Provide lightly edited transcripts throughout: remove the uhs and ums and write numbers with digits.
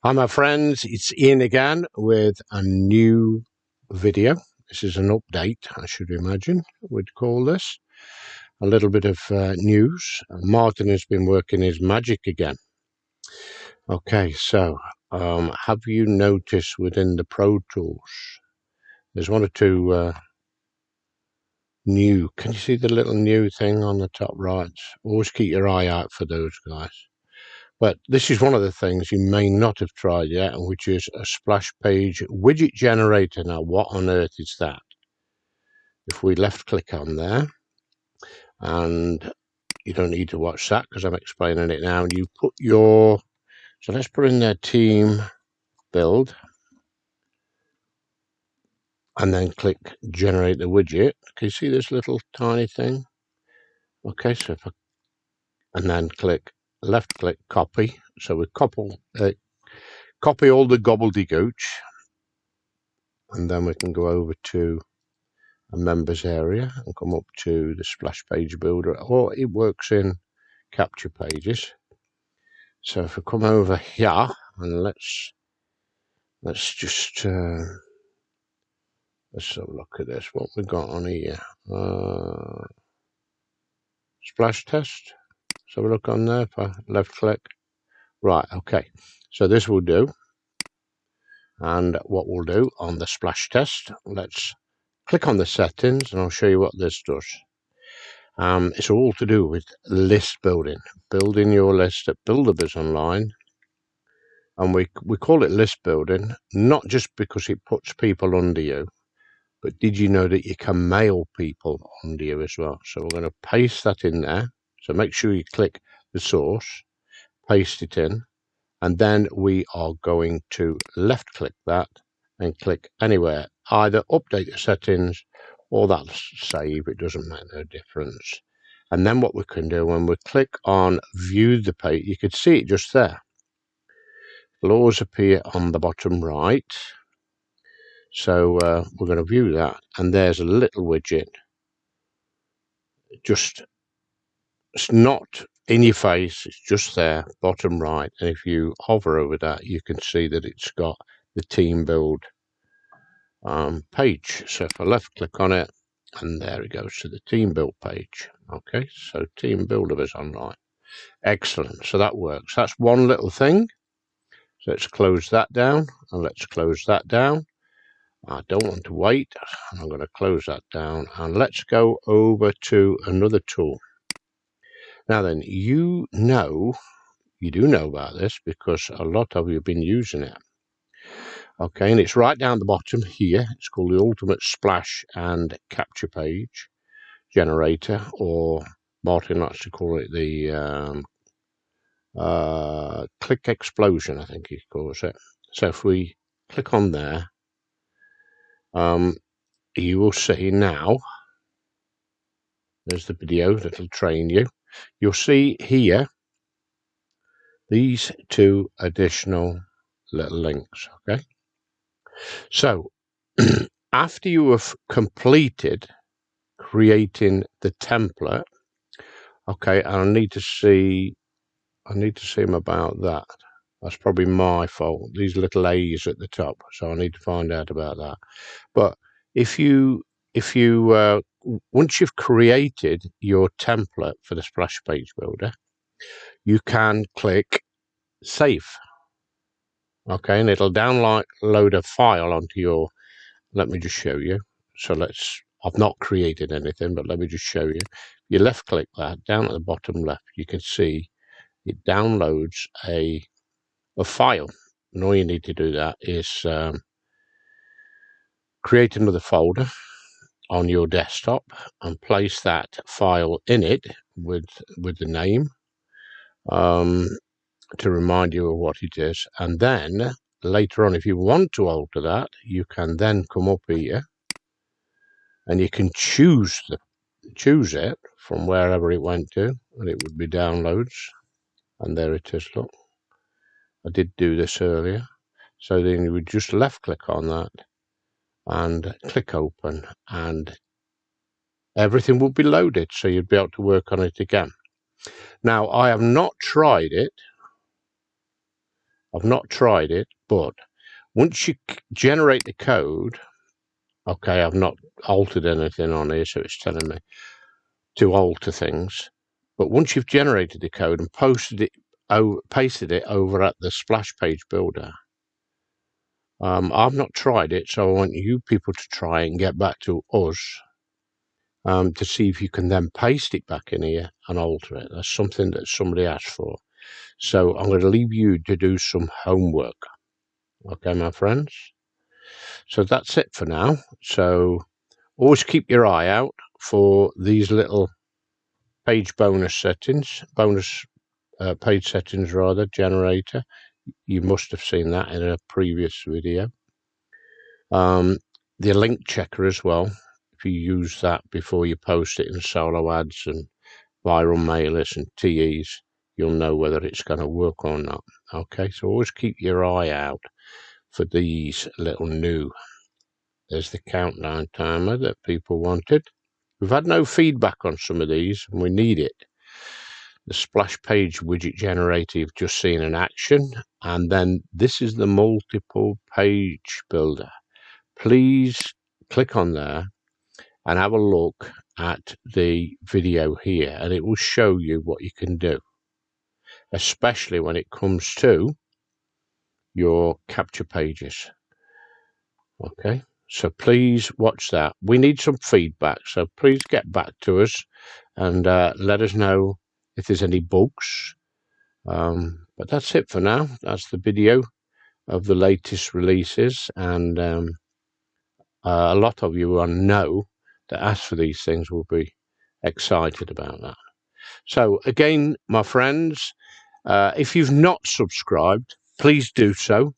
Hi my friends, it's Ian again with a new video. This is an update, I should imagine we'd call this. A little bit of news. Martin has been working his magic again. Okay, so have you noticed within the Pro Tools, there's one or two new, can you see the little new thing on the top right? Always keep your eye out for those guys. But this is one of the things you may not have tried yet, which is a splash page widget generator. Now, what on earth is that? If we left click on there, and you don't need to watch that because I'm explaining it now, and you put your, so let's put in there team build, and then click generate the widget. Can you see this little tiny thing? Okay, so if I, and then click left click copy. So we copy all the gobbledygooch, and then we can go over to a members area and come up to the splash page builder, or it works in capture pages. So if we come over here and let's just let's have a look at this, what we got on here. Splash test. So we look on there, if I left click, right, okay, so this will do. And what we'll do on the splash test, let's click on the settings and I'll show you what this does. It's all to do with list building your list at Buildabizonline, and we call it list building not just because it puts people under you, but did you know that you can mail people under you as well? So we're going to paste that in there. So make sure you click the source, paste it in, and then we are going to left click that and click anywhere, either update the settings or that save. It doesn't make no difference. And then what we can do, when we click on view the page, you can see it just there. It'll always appear on the bottom right. So we're going to view that, and there's a little widget. Just, it's not in your face, it's just there, bottom right. And if you hover over that, you can see that it's got the team build page. So if I left click on it, and there it goes to the team build page. Okay, so team Buildabizonline. Excellent. So that works. That's one little thing. So let's close that down, and let's close that down. I don't want to wait. I'm going to close that down, and let's go over to another tool. Now then, you do know about this because a lot of you have been using it. Okay, and it's right down the bottom here. It's called the Ultimate Splash and Capture Page Generator, or Martin likes to call it the Click Explosion, I think he calls it. So if we click on there, you will see now, there's the video that'll train you. You'll see here these two additional little links. Okay, so after you have completed creating the template, okay, and I need to see him about that. That's probably my fault, these little A's at the top, so I need to find out about that. But if you once you've created your template for the splash page builder, you can click save. Okay, and it'll download a file onto your, let me just show you. So I've not created anything, but let me just show you. You left click that, down at the bottom left, you can see it downloads a file. And all you need to do that is create another folder on your desktop and place that file in it with the name to remind you of what it is. And then later on, if you want to alter that, you can then come up here and you can choose it from wherever it went to, and it would be downloads. And there it is. Look, I did do this earlier. So then you would just left click on that and click open, and everything will be loaded, so you'd be able to work on it again. Now, I have not tried it I've not tried it, but once you generate the code, okay, I've not altered anything on here, so it's telling me to alter things. But once you've generated the code and pasted it over at the splash page builder, I've not tried it, so I want you people to try and get back to us to see if you can then paste it back in here and alter it. That's something that somebody asked for. So I'm going to leave you to do some homework. Okay, my friends? So that's it for now. So always keep your eye out for these little page bonus settings, page settings rather, generator. You must have seen that in a previous video. The link checker as well. If you use that before you post it in solo ads and viral mailers and TEs, you'll know whether it's going to work or not. Okay, so always keep your eye out for these little new. There's the countdown timer that people wanted. We've had no feedback on some of these, and we need it. The splash page widget generator you've just seen in action, and then this is the multiple page builder. Please click on there and have a look at the video here, and it will show you what you can do, especially when it comes to your capture pages. Okay, so please watch that. We need some feedback, so please get back to us and let us know if there's any bugs. But that's it for now. That's the video of the latest releases, and a lot of you I know that ask for these things will be excited about that. So again, my friends, if you've not subscribed, please do so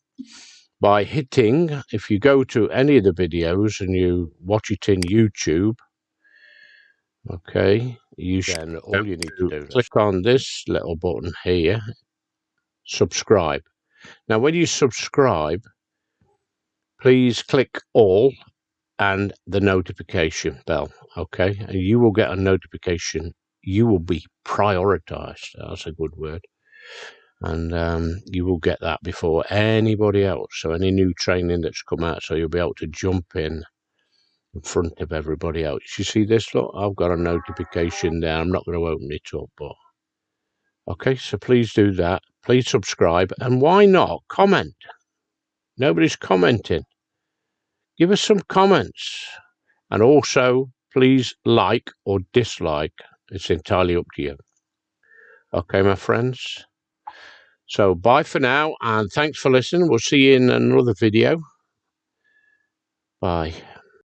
by hitting, if you go to any of the videos and you watch it in YouTube, okay, then all you need to do is click on this little button here, subscribe. Now when you subscribe, please click all and the notification bell, okay, and you will get a notification. You will be prioritized. That's a good word. And you will get that before anybody else. So any new training that's come out, so you'll be able to jump in front of everybody else. You see this? Look, I've got a notification there. I'm not going to open it up, but okay, so please do that. Please subscribe, and why not comment? Nobody's commenting. Give us some comments, and also please like or dislike. It's entirely up to you. Okay, my friends. So bye for now, and thanks for listening. We'll see you in another video. Bye.